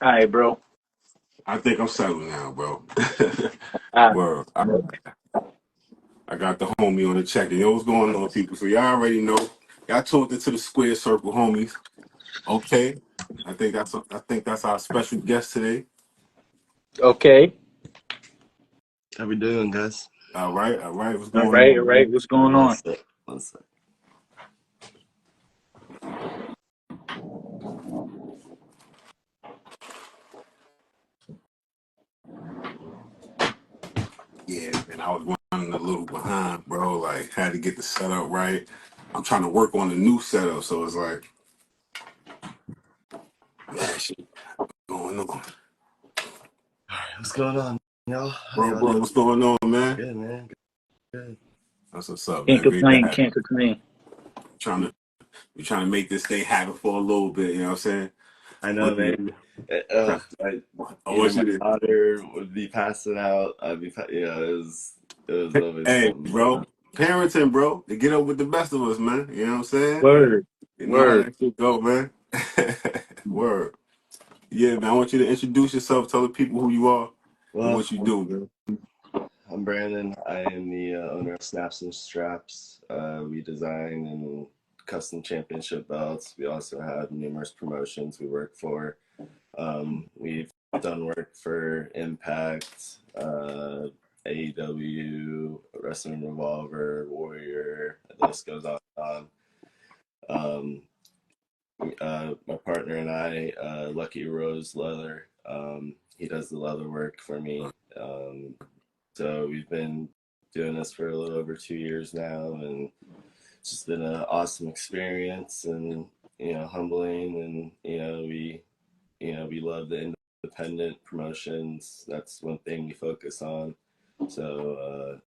All right, bro. I think I'm settled now, bro. All Word. right. I got the homie on the check. Yo, what's going on, people? So y'all already know. Y'all tuned into the square circle, homies. Okay. I think that's our special guest today. Okay. How we doing, guys? All right, all right. What's All going right. All on, right. man? What's going One on? sec. One sec. Yeah, man. I was running a little behind, bro. Like, had to get the setup right. I'm trying to work on the new setup, so it's like, man, shit going on. All right, what's going on, y'all? How Bro, y'all bro, doing? what's going on, man? Good, man. Good. That's what's up, Can't man. Great to complain. have you. Can't complain. Trying to We're trying to make this thing happen for a little bit, you know what I'm saying? I know, Working man. with Either what my you did. daughter would be passing out. It was always Hey, something. bro, parenting, bro, they get up with the best of us, man. You know what I'm saying? Word. You know how Word. that shit go, man. Word. Yeah, man, I want you to introduce yourself, tell the people who you are and Well, what you do, man. I'm Brandon. I am the owner of Snaps and Straps. We design and custom championship belts. We also have numerous promotions we work for. We've done work for Impact, AEW, Wrestling Revolver, Warrior. The list goes on and on. My partner and I, Lucky Rose Leather, he does the leather work for me. So we've been doing this for a little over 2 years now, and it's just been an awesome experience and humbling, and we love the independent promotions. That's one thing we focus on. So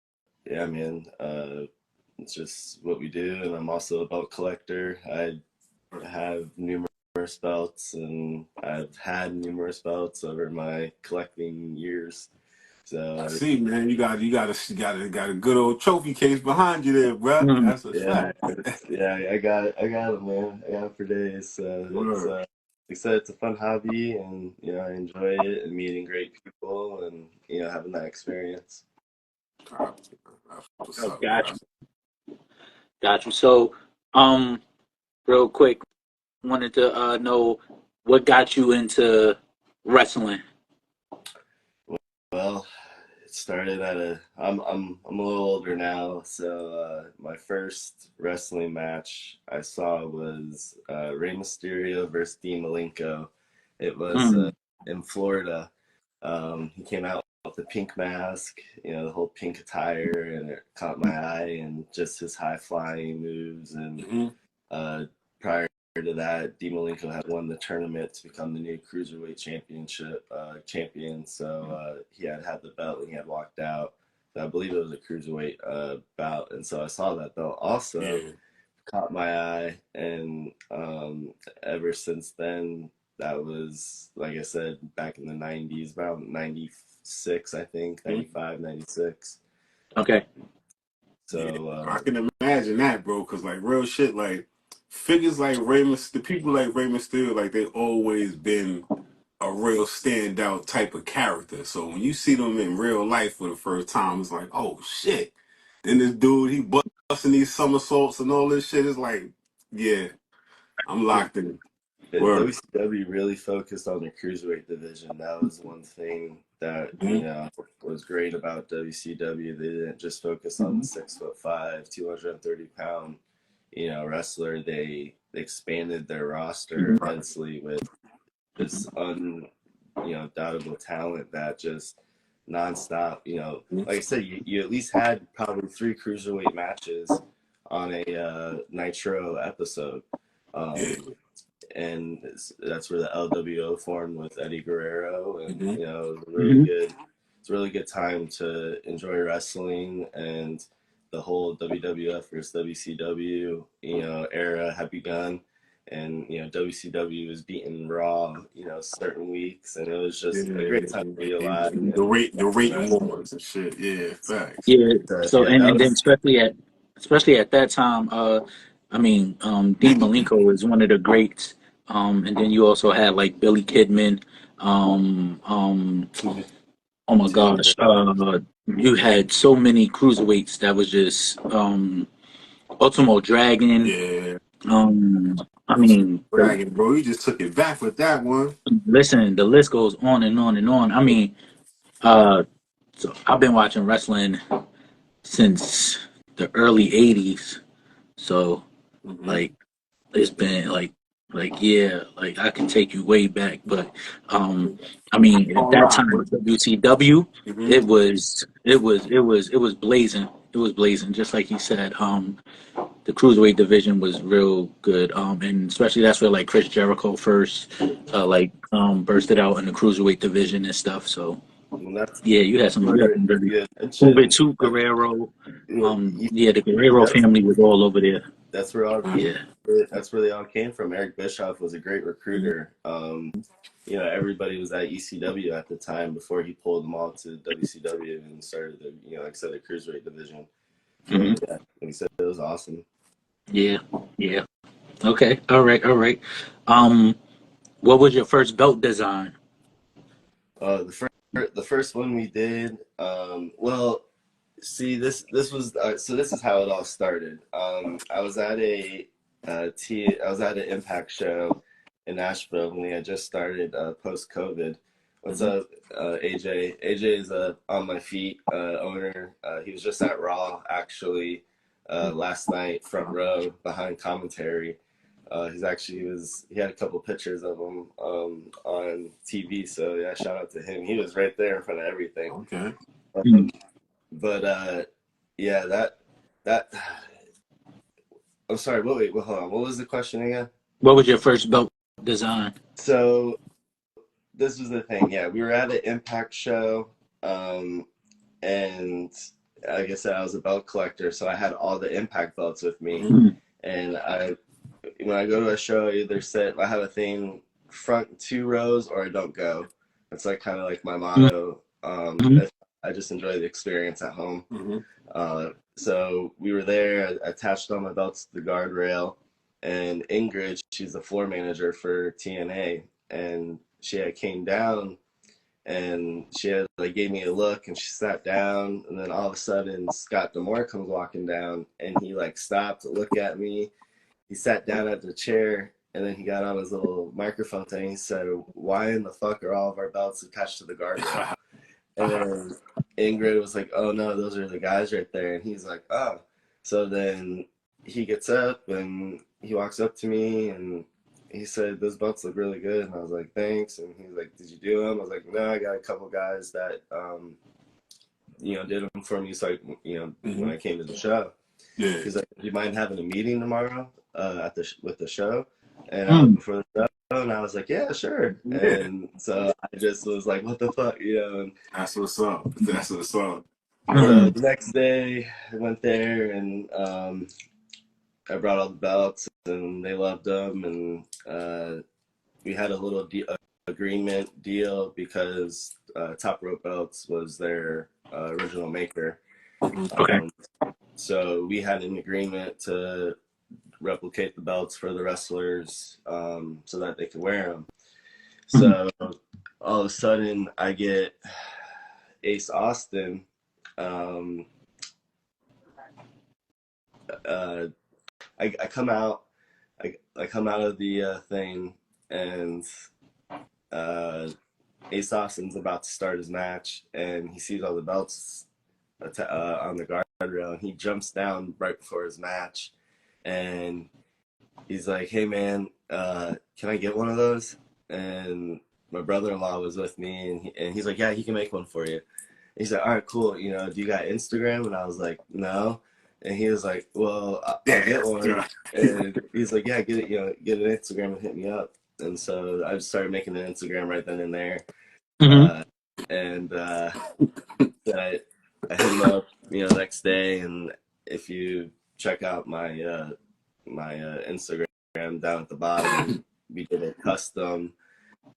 yeah, man, it's just what we do. And I'm also a belt collector. I have numerous belts, and I've had numerous belts over my collecting years. I So see, man. You got a good old trophy case behind you there, bro. Mm. That's a yeah, fact. I got it. I got it, man. I got it for days. So it's Word. like I said, it's a fun hobby, and I enjoy it and meeting great people, and having that experience. That's what's Oh, up, got bro. you. Got you. So, um, real quick, wanted to know what got you into wrestling. Well, it started at I'm a little older now, so my first wrestling match I saw was Rey Mysterio versus Dean Malenko. It was Mm. in Florida. He came out with the pink mask, the whole pink attire, and it caught my eye, and just his high flying moves. And Mm-hmm. prior to that, Dean Malenko had won the tournament to become the new cruiserweight championship champion. So he had the belt and he had walked out. So I believe it was a cruiserweight bout, and so I saw that belt also Yeah. caught my eye, and ever since then, that was, like I said, back in the 90s, about 96, I think, Mhm. 95, 96. Okay. Yeah, So, I can imagine that, bro. Cause like real shit, like figures like the people like Rey Mysterio, like they always been a real standout type of character. So when you see them in real life for the first time, it's like, oh shit. Then this dude, he busting these somersaults and all this shit. It's like, yeah, I'm locked in. Word. WCW really focused on the cruiserweight division. That was one thing that, Mhm. was great about WCW. They didn't just focus on the 6'5", 230-pound, wrestler. They expanded their roster Mhm. immensely with this doubtable talent that just nonstop. Like I said, you at least had probably 3 cruiserweight matches on a Nitro episode. Yeah. And that's where the LWO formed with Eddie Guerrero, and Hmm. it was a really Mhm. good, it's a really good time to enjoy wrestling, and the whole WWF versus WCW era had begun, and WCW was beating Raw certain weeks, and it was Yeah. just a great time to be alive The and rating wrestling. wars and shit. Yeah, facts. Yeah. So, Yeah, that and then was especially at that time, I mean, Dean Malenko is one of the greats And then you also had like Billy Kidman. Oh my gosh, you had so many cruiserweights that was just Ultimo Dragon. Yeah, Um, I Ultimate mean, Dragon, bro. You just took it back with that one. listen, the list goes on and on and on. I mean, uh, so I've been watching wrestling since the early '80s. So Mm-hmm. like it's been yeah, like I can take you way back, but I mean at All that right. time WCW, Mm-hmm. it was blazing. It was blazing, just like he said. The cruiserweight division was real good. And especially that's where like Chris Jericho first bursted out in the cruiserweight division and stuff. So And that's yeah, you had where some really you had COVID mentioned too, that Guerrero. you, Yeah, the Guerrero that's family was all over there. that's where all Yeah. that's where they all came from. Eric Bischoff was a great recruiter. Everybody was at ECW at the time before he pulled them all to WCW and started the, like I said, the cruiserweight division. Hmm. So yeah, like I said, it was awesome. Yeah. Yeah. Okay. All right. All right. Um, what was your first belt design? The first one we did, well, see, this was so this is how it all started. I was at an Impact show in Nashville when we had just started post COVID. What's Hmm. up, AJ? AJ is on my feet owner. He was just at Raw actually last night, front row behind commentary. He had a couple pictures of him on TV. So yeah, shout out to him. He was right there in front of everything. Okay. Hmm. But yeah, that I'm sorry. Wait, hold on. What was the question again? What was your first belt design? So this was the thing. Yeah, we were at an Impact show, um, and like I said, I was a belt collector, so I had all the Impact belts with me. Mm-hmm. Hmm. And when I go to a show, I have a thing front two rows or I don't go. It's like kind of like my motto. Hmm. I just enjoy the experience at home. Mm-hmm. So we were there. I attached all my belts to the guardrail, and Ingrid, she's the floor manager for TNA, and she had came down and she had like gave me a look and she sat down, and then all of a sudden Scott Demore comes walking down and he like stopped to look at me. He sat down at the chair and then he got on his little microphone thing. He said, "Why in the fuck are all of our belts attached to the guardrail?" And then Ingrid was like, "Oh no, those are the guys right there." And he's like, "Oh." So then he gets up and he walks up to me and he said, "Those belts look really good." And I was like, "Thanks." And he's like, "Did you do them?" I was like, "No, I got a couple guys that did them for me." So when Mm-hmm. I came to the show, Yeah. he's like, "Do you mind having a meeting tomorrow with the show?" And I was Hmm. before the show, and I was like, "Yeah, sure." Yeah. And so I just was like, "What the fuck," And That's what's up. That's what's up. so Hmm. the next day, I went there and I brought all the belts, and they loved them, and we had a little agreement deal because Top Rope Belts was their original maker. Okay. Um, so we had an agreement to replicate the belts for the wrestlers so that they could wear them. Hmm. So all of a sudden, I get Ace Austin. Um, uh, I come out. I come out of the thing, and uh, Ace Austin's about to start his match, and he sees all the belts on the guardrail, and he jumps down right before his match, and he's like, "Hey man, can I get one of those?" And my brother-in-law was with me, and he's like, "Yeah, he can make one for you." And he's like, "All right, cool. Do you got Instagram?" And I was like, "No." And he was like, "Well, I'll Yeah. get one." And he's like, "Yeah, get it. Get an Instagram and hit me up." And so I just started making an Instagram right then and there. Hmm. Uh, and I hit him up, next day. And if you check out my Instagram down at the bottom, we did a custom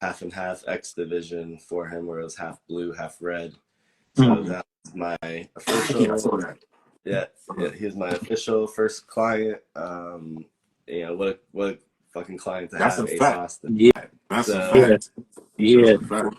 half and half X division for him, where it was half blue, half red. So Hmm. that was my Yeah, I official. saw that. Yeah, he was my official first client. What a fucking client to That's a have, Ace fact. Austin. Yeah, That's a So, yeah, fact. That's yeah. a fact.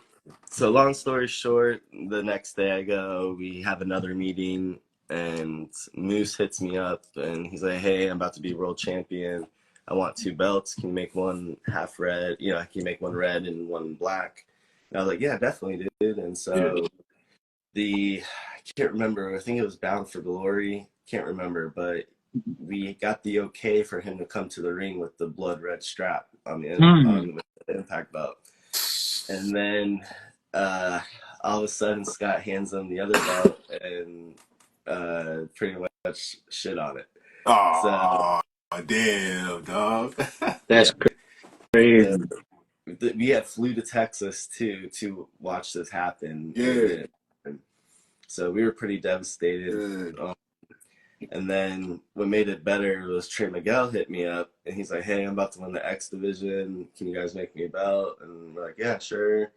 so long story short, the next day I go, we have another meeting, and Moose hits me up, and he's like, "Hey, I'm about to be world champion. I want 2 belts. Can you make one half red? You know, can you make one red and one black?" And I was like, "Yeah, definitely, dude." And Yeah. so I can't remember. I think it was Bound for Glory. Can't remember, but we got the okay for him to come to the ring with the blood red strap on Mm. on the impact belt. And then all of a sudden, Scott hands him the other belt and pretty much shit on it. So, Oh, damn, dog. That's yeah. So crazy. we had flew to Texas to watch this happen, and it Yeah. didn't happen. So we were pretty devastated. Yeah. And then what made it better was Trey Miguel hit me up, and he's like, "Hey, I'm about to win the X division. Can you guys make me a belt?" And we're like, "Yeah, sure."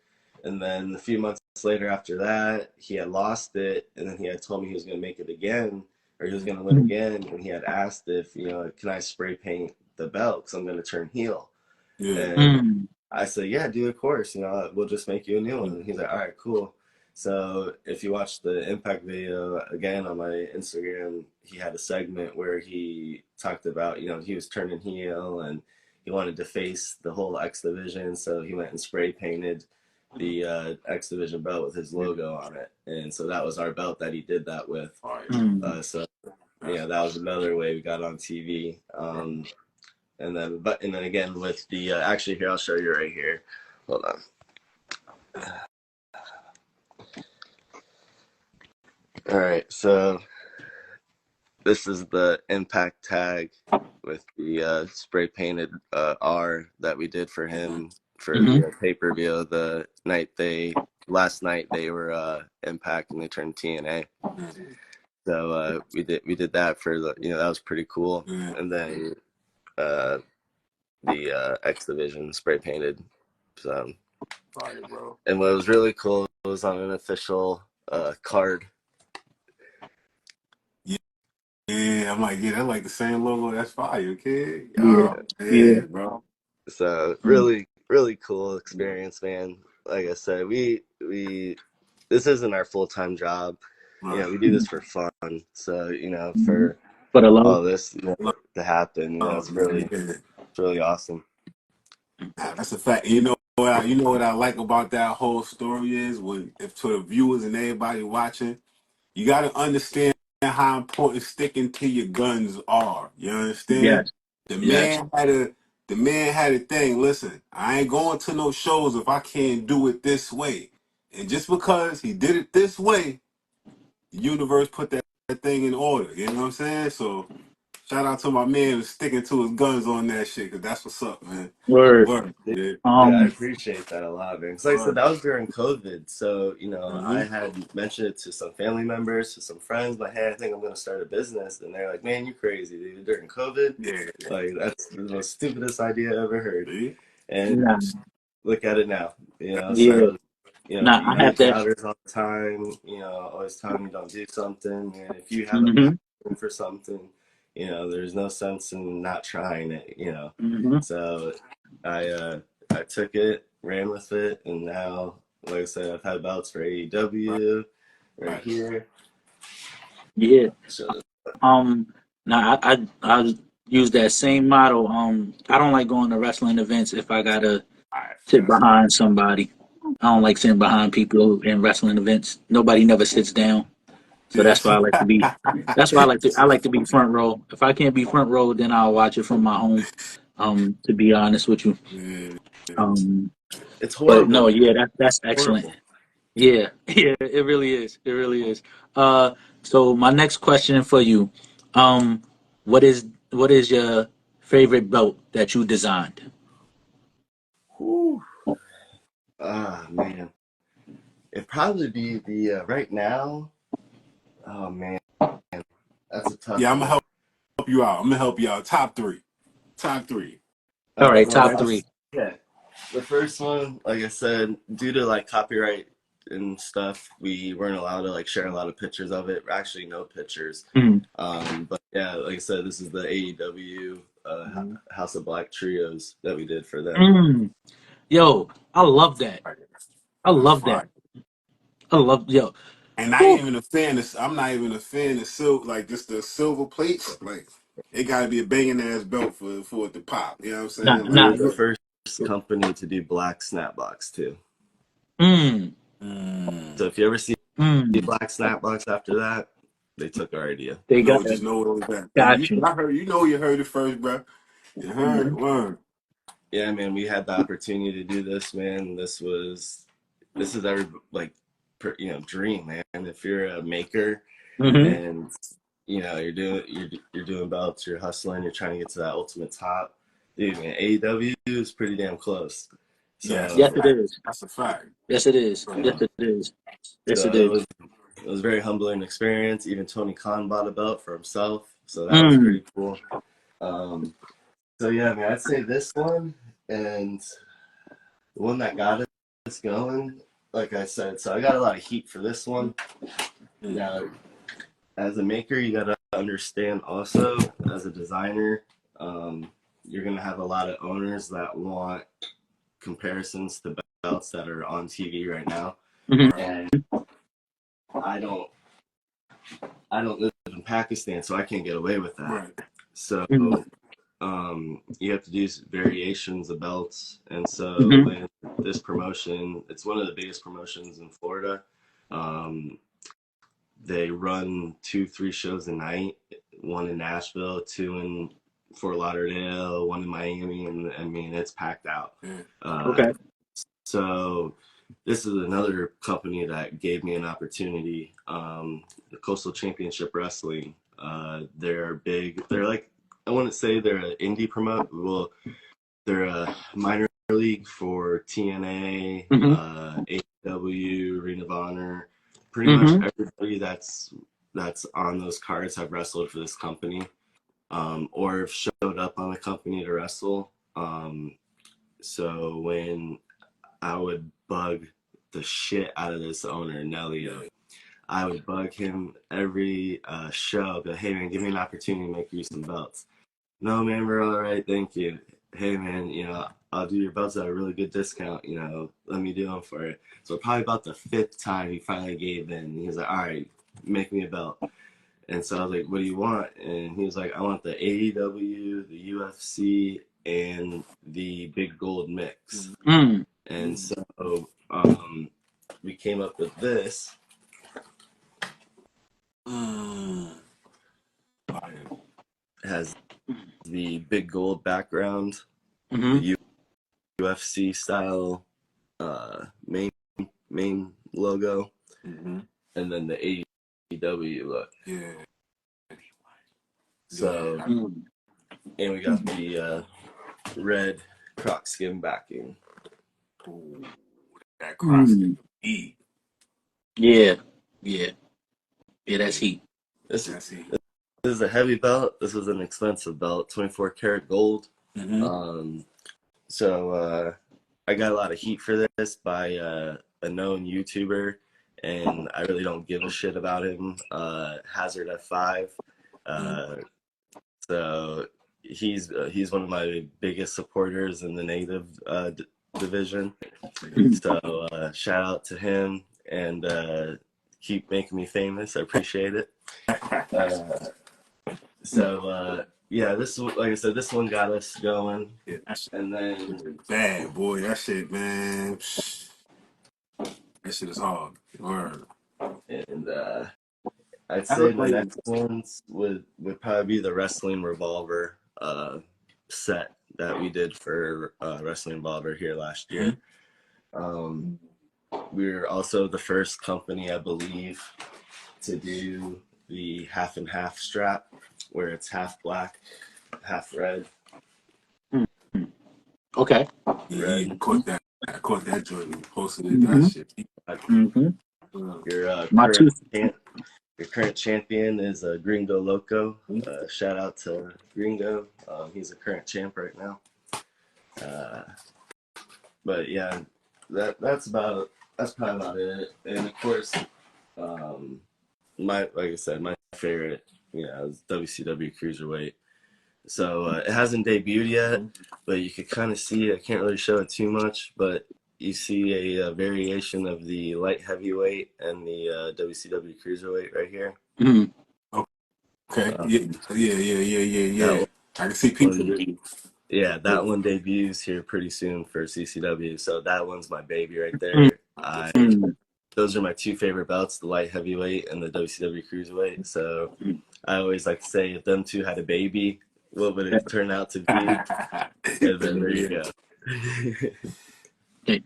And then a few months later after that, he had lost it, and then he had told me he was going to make it again, or he was going to win Mm. again, and he had asked if, can I spray paint the belt because I'm going to turn heel. Yeah. And Mm. I said, "Yeah, dude, of course. We'll just make you a new one." And he's like, "All right, cool." So if you watch the Impact video again on my Instagram, he had a segment where he talked about, he was turning heel and he wanted to face the whole X Division. So he went and spray painted the X Division belt with his logo on it. And so that was our belt that he did that with. All right. Mm. So, That's that was another way we got on TV. And then again with the actually here I'll show you right here. Hold on. All right, so this is the Impact tag with the spray painted R that we did for him for Mm-hmm. the pay-per-view. The last night they were Impact and they turned TNA. So we did that for that was pretty cool. yeah. And then uh, the X Division spray painted. So Fire, bro. and what was really cool was on an official card. Yeah, I'm like, yeah, that's like the same logo. That's fire, kid. Yeah, Oh, yeah. yeah, bro. So Mm. really, really cool experience, man. Like I said, we this isn't our full time job. Right. We do this for fun. So Mm-hmm. for For the love. all this to happen, Love, man. Yeah. it's really awesome. Nah, that's a fact. You know what I like about that whole story is when if to the viewers and everybody watching, you got to understand how important sticking to your guns are. You understand? Yes, The yes. man had a the man had a thing. Listen, I ain't going to no shows if I can't do it this way. And just because he did it this way, the universe put that thing in order. You know what I'm saying? So shout out to my man who's sticking to his guns on that shit, cause that's what's up, man. Word. Word, yeah. Dude, I Um. appreciate that a lot, man. Because like I said, Word. that was during COVID. So, I Mm-hmm. had mentioned it to some family members, to some friends, like, hey, I think I'm going to start a business. And they're like, man, you crazy, dude. During COVID? Yeah. Like, that's the most stupidest idea I ever heard. See? And Nah. look at it now, Yeah. So, Nah. you I have get that. doubters all the time, always telling me don't do something. And if you have a Mm-hmm. passion for something, there's no sense in not trying it. Mm-hmm. So I took it, ran with it, and now, like I said, I've had belts for Right. AEW right Right. here. Yeah. So Now I use that same model. I don't like going to wrestling events if I gotta All right. sit That's behind somebody. I don't like sitting behind people in wrestling events. Nobody never sits down. So that's yes. why I like to be. That's why I like to be front row. If I can't be front row, then I'll watch it from my home. To be honest with you. Yeah. Um, it's but horrible, no, man. yeah, that's excellent. Horrible. Yeah, yeah, it really is. It really is. Uh, so my next question for you, um, what is your favorite belt that you designed? Whew. Ah, man. It'd probably be the right now. Oh man, that's a tough Yeah, I'm gonna one. help you out. I'm gonna help you out. Top three. Top three. All right, Well, top that's three. yeah. The first one, like I said, due to like copyright and stuff, we weren't allowed to like share a lot of pictures of it. Actually, no pictures. Mm, But yeah, like I said, this is the AEW House of Black trios that we did for them. Mm. Yo, I love that. I That's love that. right. I love yo. And I ain't Whew. even a fan of. I'm not even a fan of silver, like just the silver plates. Like it got to be a banging ass belt for it to pop. You know what I'm Nah, saying? We Like, nah. were the first company to do black snapbox too. Mm, So if you ever see mm. black snapbox after that, they took our idea. They got no, just know what it was that. Yeah, got you. I heard. You know, you heard it first, bro. You heard it. Mhm. Word. Yeah, man, we had the opportunity to do this, man. This is our like, dream, man. If you're a maker Mhm. and you're doing belts, you're hustling, you're trying to get to that ultimate top, dude, man. AEW is pretty damn close. Yeah, that's a Yes, So, it fact. is. That's a fact. Yes, it is. Yes, Uh, it is. Yes, so it is. it was a very humbling experience. Even Tony Khan bought a belt for himself, so that was Mm. pretty cool. So yeah, man, I'd say this one and the one that got us going. Like I said, so I got a lot of heat for this one. Now, as a maker, you got to understand also, as a designer, you're going to have a lot of owners that want comparisons to belts that are on TV right now. Mhm. And I don't live in Pakistan, so I can't get away with that. right. So Mhm. you have to do variations of belts. And so Mhm. when this promotion, it's one of the biggest promotions in Florida. Um, they run 2-3 shows a night, one in Nashville, two in Fort Lauderdale, one in Miami, and I mean it's packed out. Yeah. Okay. So this is another company that gave me an opportunity. The Coastal Championship Wrestling. They're big. They're like, I wouldn't say they're an indie promote. Well, they're a minor league for TNA, Mhm. AEW, Ring of Honor. Pretty much Mhm. everybody that's on those cards have wrestled for this company, or have showed up on the company to wrestle. So when I would bug the shit out of this owner, Nelly, I would bug him every show. But hey man, give me an opportunity to make you some belts. No man, we're all right, thank you. Hey man, I'll do your belts at a really good discount. Let me do them for you. So probably about the 5th time he finally gave in. He was like, all right, make me a belt. And so I was like, what do you want? And he was like, I want the AEW, the UFC, and the Big Gold mix. Mm. And so we came up with this. It has the Big Gold background, Mhm. the UFC style main logo, and then the AEW look. Yeah. So, Mm. and we got the red croc skin backing. Ooh, that cross Mm. eat. Yeah. Yeah. Yeah. That's heat. This, That's it. this is a heavy belt. This was an expensive belt, 24 karat gold. Mm-hmm. So I got a lot of heat for this by a known YouTuber, and I really don't give a shit about him. Hazard F5. So he's one of my biggest supporters in the native division. So shout out to him, and keep making me famous. I appreciate it. Yeah, this, like I said, this one got us going, Yeah, that and then shit bad, boy. That shit, man. That shit is hard. Word. and I'd I say look the like next ones would probably be the Wrestling Revolver set that we did for Wrestling Revolver here last year. Um, we were also the first company, I believe, to do the half and half strap, where it's half black, half red. Okay. yeah, Red. caught that. I caught that joint and posted it. That Mhm. shit. Mhm. Your My two. current champion is Gringo Loco. Shout out to Gringo. He's a current champ right now. But yeah, that's probably about it. And of course, like I said, my favorite, is WCW Cruiserweight. So it hasn't debuted yet, but you could kind of see. I can't really show it too much, but you see a variation of the light heavyweight and the WCW cruiserweight right here. Mm-hmm. Okay. Yeah. That I can see people. one, yeah, that one debuts here pretty soon for CCW. So that one's my baby right there. Those are my two favorite belts, the light heavyweight and the WCW cruiserweight. So I always like to say, if them two had a baby, what would it turn out to be? And then there you go. Okay.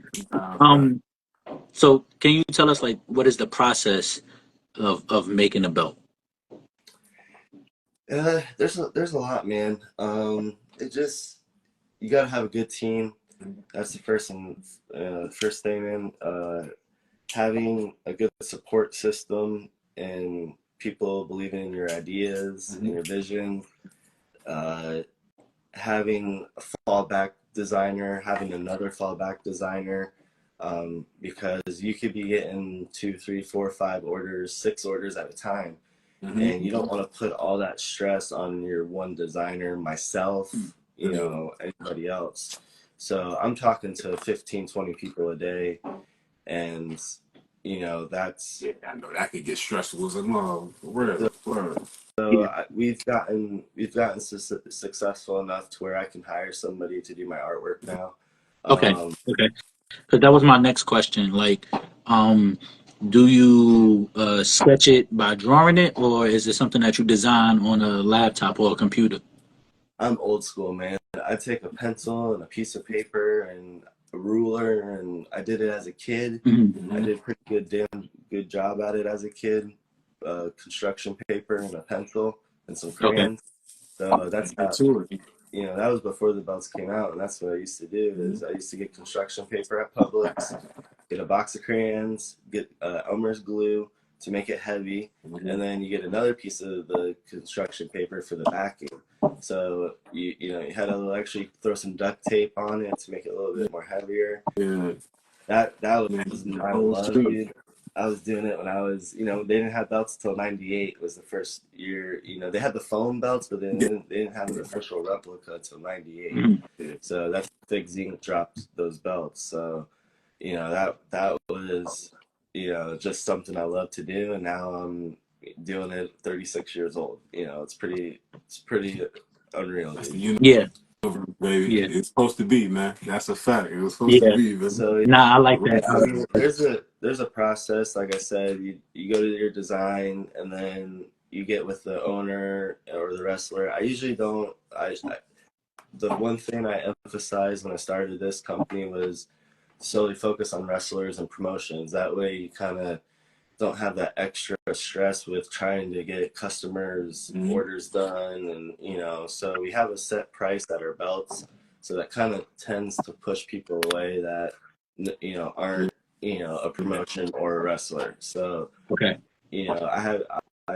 So can you tell us, like, what is the process of making a belt? There's a lot, man. It just, you gotta have a good team. That's the first thing, man. Having a good support system and people believing in your ideas and your vision. Having a fallback designer, having another fallback designer, because you could be getting 2, 3, 4, 5 orders, 6 orders at a time. And you don't want to put all that stress on your one designer, myself, anybody else. So I'm talking to 15, 20 people a day, and that's. Yeah, I know that could get stressful as a mom. Word. Yeah. We've gotten successful enough to where I can hire somebody to do my artwork now. Okay. Okay. Because that was my next question. Like, do you sketch it by drawing it, or is it something that you design on a laptop or a computer? I'm old school, man. I take a pencil and a piece of paper and a ruler, and I did it as a kid. Mm-hmm. I did a pretty damn good job at it as a kid. Construction paper and a pencil and some Okay. crayons. So that's how, Too. that was before the belts came out, and that's what I used to do. Is I used to get construction paper at Publix, get a box of crayons, get Elmer's glue to make it heavy, and then you get another piece of the construction paper for the backing. So you had to actually throw some duct tape on it to make it a little bit more heavier. Yeah. That Man, was my old love, school. dude. I was doing it when I was, they didn't have belts till '98 was the first year. They had the foam belts, but they didn't have an official replica till '98. Mm-hmm. So that's Thick Zinc dropped those belts. So that was just something I love to do, and now I'm doing it 36 years old. It's pretty unreal, That's dude. the universe, Yeah. baby. Yeah. It's supposed to be, man. That's a fact. It was supposed to Yeah. be, man. So Nah, I like that. I mean, there's a process. Like I said, you go to your design, and then you get with the owner or the wrestler. I usually don't. The one thing I emphasized when I started this company was solely focus on wrestlers and promotions. That way, you kind of don't have that extra stress with trying to get customers orders done, and so we have a set price at our belts, so that kind of tends to push people away that aren't a promotion or a wrestler. So Okay. I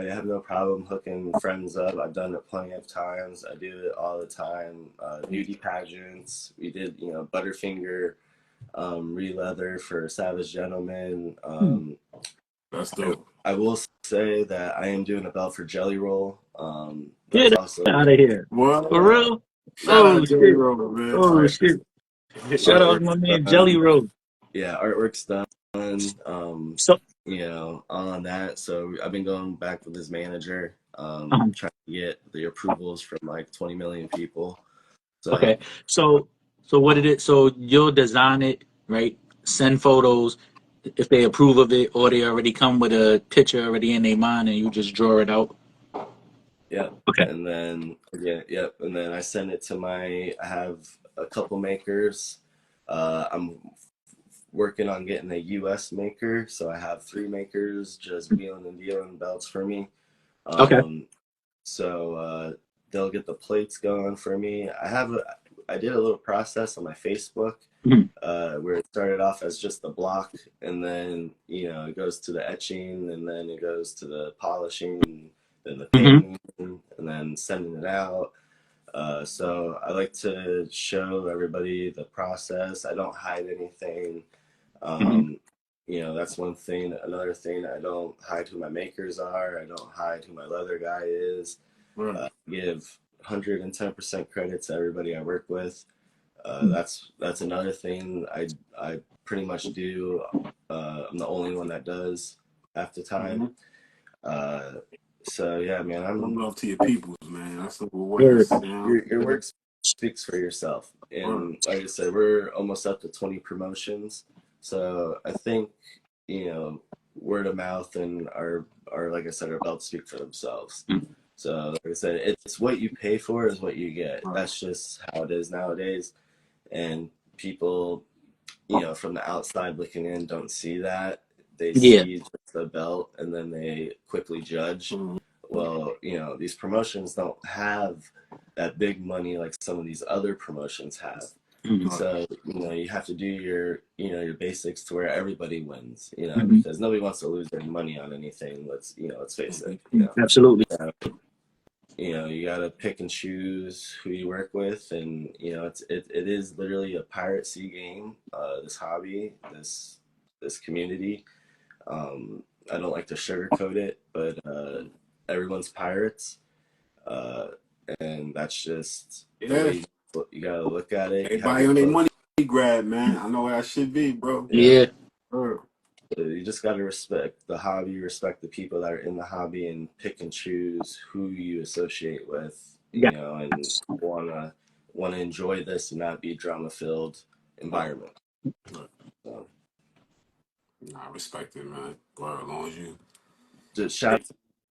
have no problem hooking friends up. I've done it plenty of times. I do it all the time. Beauty pageants, we did Butterfinger, re-leather for Savage Gentleman. That's dope. I will say that I am doing a belt for Jelly Roll. That's Get also out of here. What? For real? Shout Oh out Joey shit. Rover, man. Oh shit. Shout out to my artwork's man Jelly done. Roll. Yeah, artwork's done. So On that. So I've been going back with his manager, um, trying to get the approvals from like 20 million people. So okay. So what did it so you'll design it, right? Send photos if they approve of it, or they already come with a picture already in their mind and you just draw it out. yeah, Okay. and then and then I send it to I have a couple makers. I'm working on getting a U.S. maker, so I have 3 makers just wheeling and dealing belts for me. Okay. So they'll get the plates going for me. I did a little process on my Facebook, Mhm. where it started off as just the block, and then it goes to the etching, and then it goes to the polishing, then the Mhm. painting, and then sending it out. So I like to show everybody the process. I don't hide anything. Mhm. Um, that's one thing. Another thing, I don't hide who my makers are. I don't hide who my leather guy is. Right. Give 110% credit to everybody I work with. That's another thing I pretty much do. I'm the only one that does half the time. So yeah, man, Love to your peoples, man. That's the Word. awareness. You know? your work speaks for yourself. Word. And like I said, we're almost up to 20 promotions. So I think, word of mouth and our like I said, our belts speak for themselves. So like I said, it's what you pay for is what you get. That's just how it is nowadays. And people, from the outside looking in don't see that. They Yeah. see just the belt and then they quickly judge. Well, these promotions don't have that big money like some of these other promotions have. So, you have to do your basics to where everybody wins, because nobody wants to lose their money on anything. Let's face it, Absolutely. you got to pick and choose who you work with. And, it is literally a piracy game, this hobby, this community. I don't like to sugarcoat it, but everyone's pirates. Uh, and that's just the way you got to look at it. You have Everybody your on their close. money grab, man. I know how I should be, bro. Yeah. Yeah. Word. You just got to respect the hobby, respect the people that are in the hobby, and pick and choose who you associate with, Yeah. and wanna enjoy this and not be drama filled environment. So Nah, I respect it, man. Word, as long as you. just shout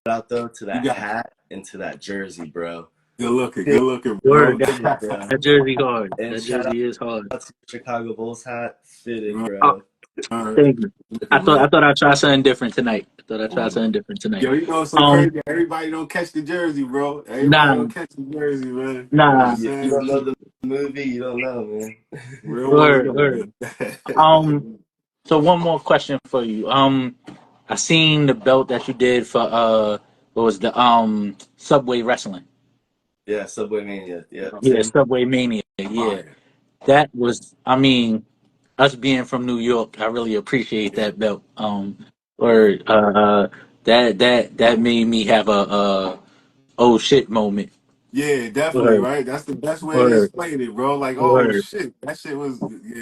out though to You that got hat and to that jersey, bro. good looking, Word. bro. Fitted, bro. That jersey hard. And That shout jersey is hard. out to the Chicago Bulls hat, fitted, Oh, bro. thank you. I Looking, thought man. I thought I'd try something different tonight. Tonight. Yo, you know what's so Um, crazy? Everybody don't catch the jersey, bro. Everybody nah, don't catch the jersey, man. You know what I'm nah. You don't saying? know the movie, you don't know, man. Real ones Word, know, word. man. Um, so one more question for you. I seen the belt that you did for what was the Subway Wrestling? Yeah, Subway Mania. Yeah, Yeah, Tim. Subway Mania. Yeah, Fire. that was. I mean, us being from New York, I really appreciate Yeah. that belt. Word. Or that made me have a oh shit moment. Yeah, definitely, Word, right? That's the best way to word, explain it, bro. Like, oh word, shit, that shit was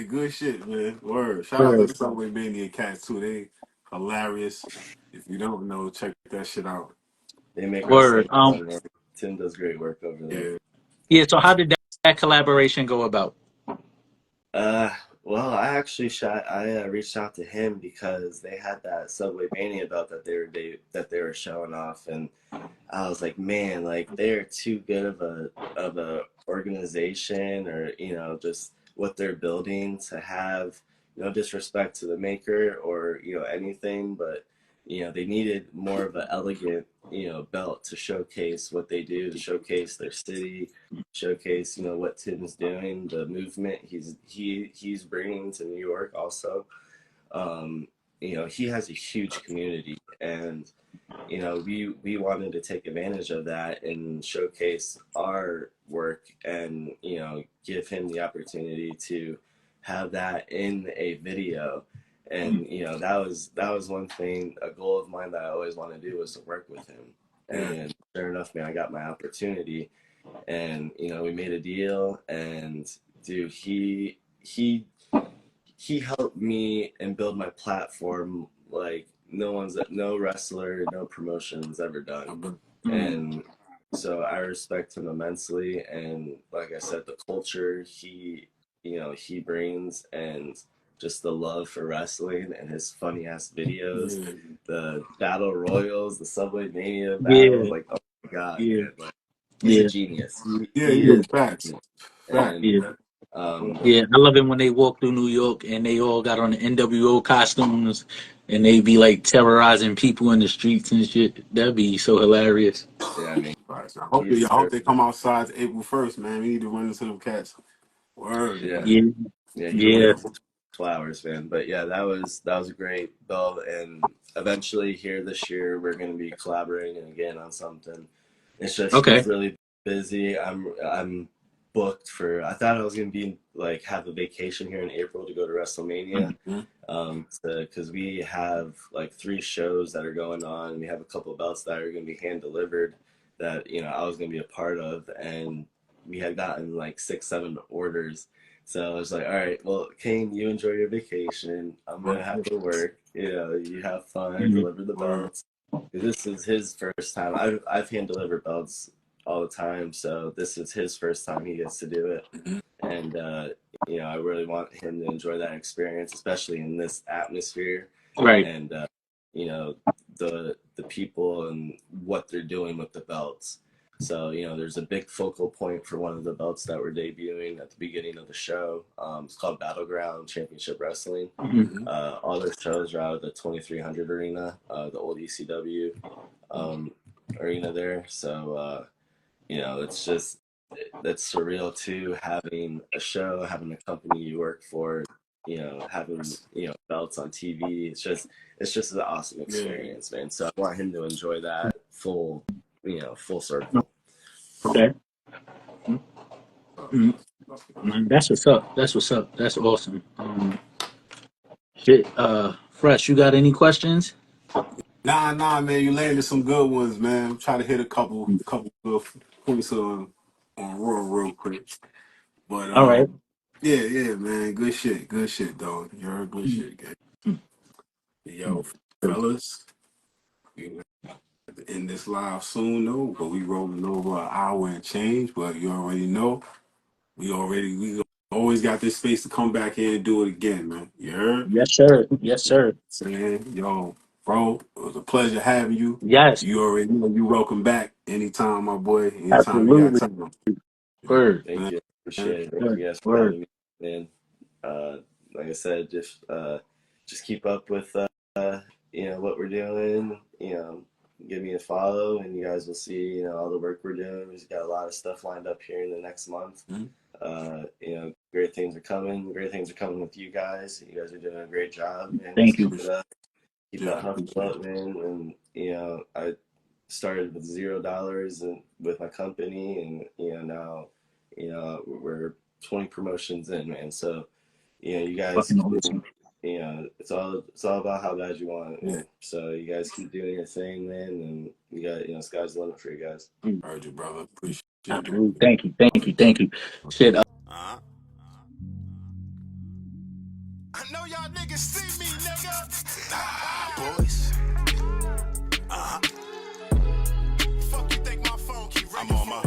good shit, man. Word. Shout out to word, the Subway Mania cats too. They hilarious. If you don't know, check that shit out. They make word. wrestling fun, man. Tim does great work over there. Yeah. Yeah. So how did that collaboration go about? Uh, well, I reached out to him because they had that Subway Mania belt that they were showing off, and I was like, man, like they're too good of a organization, or just what they're building to have no disrespect to the maker or anything, but they needed more of an elegant belt to showcase what they do, to showcase their city, showcase what Tim's doing, the movement he's bringing to New York also. um he has a huge community, and we wanted to take advantage of that and showcase our work, and give him the opportunity to have that in a video. And that was one thing, a goal of mine that I always wanted to do, was to work with him. Yeah. And sure enough, man, I got my opportunity, and we made a deal. And dude, he helped me and build my platform like no wrestler, no promotions ever done. And so I respect him immensely. And like I said, the culture he brings, and just the love for wrestling, and his funny ass videos, Yeah. the battle royals, the Subway Mania Yeah, battles, like, oh my god, yeah, man, like he's a yeah, genius. Yeah, He yeah. is yeah, a Facts. genius. Facts, And yeah. man. Yeah, I love it when they walk through New York and they all got on the NWO costumes and they be like terrorizing people in the streets and shit. That'd be so hilarious. yeah, I mean, Facts. he I hope deserves they it. come outside April 1st, man. We need to run into them cats. Word, Yeah. man. Yeah, Yeah, he yeah. deserves flowers, man. But yeah, that was a great, Bill. And eventually here this year we're gonna be collaborating again on something. It's just Okay. he's really busy. I'm booked for. I thought I was gonna be like have a vacation here in April to go to WrestleMania. Mhm. Because we have like 3 shows that are going on. We have a couple of belts that are gonna be hand delivered that I was gonna be a part of, and we had gotten like 6, 7 orders. So I was like, all right, well, Kane, you enjoy your vacation. I'm gonna have to work. You have fun, deliver the belts. This is his first time. I've hand delivered belts all the time, so this is his first time he gets to do it. And I really want him to enjoy that experience, especially in this atmosphere. Right. And the people and what they're doing with the belts. So there's a big focal point for one of the belts that we're debuting at the beginning of the show. It's called Battleground Championship Wrestling. All their shows are out of the 2300 arena, the old ECW arena there. So that's surreal too, having a show, having a company you work for, having belts on TV. It's just an awesome experience, man. So I want him to enjoy that full circle. Okay. That's what's up. That's what's up. That's awesome. Shit. Fresh, you got any questions? Nah, man, you landed some good ones, man. Try to hit a couple good points on real quick. But All right. yeah, man, good shit, dog. You heard good shit, gang. Yo, fellas, we have to end this live soon though, but we rolling over an hour and change. But you already know, we always got this space to come back here and do it again, man. You heard? Yes, sir. Yes, sir. Saying, yo, bro, it was a pleasure having you. Yes. You already know you welcome back anytime, my boy. Anytime you got Absolutely. time. Word. Thank you. Appreciate it. Thank Word. you guys for Word. having me, man. Like I said, just keep up with what we're doing. Give me a follow, and you guys will see all the work we're doing. We've got a lot of stuff lined up here in the next month. Great things are coming. Great things are coming with you guys. You guys are doing a great job, man. Thank Just you. keep it up. Keep that hustle up, man. And I started with $0 and with my company, and now we're 20 promotions in, man. So you guys Fucking awesome. it's all about how bad you want it, man. So you guys keep doing your thing, man, and you got sky's the limit for you guys. Heard you, brother. Appreciate Absolutely. it. Thank you. Thank you. Thank you. Shit. I know y'all niggas see me, nigga. Boys. Fuck you think my phone keep ringing? I'm on my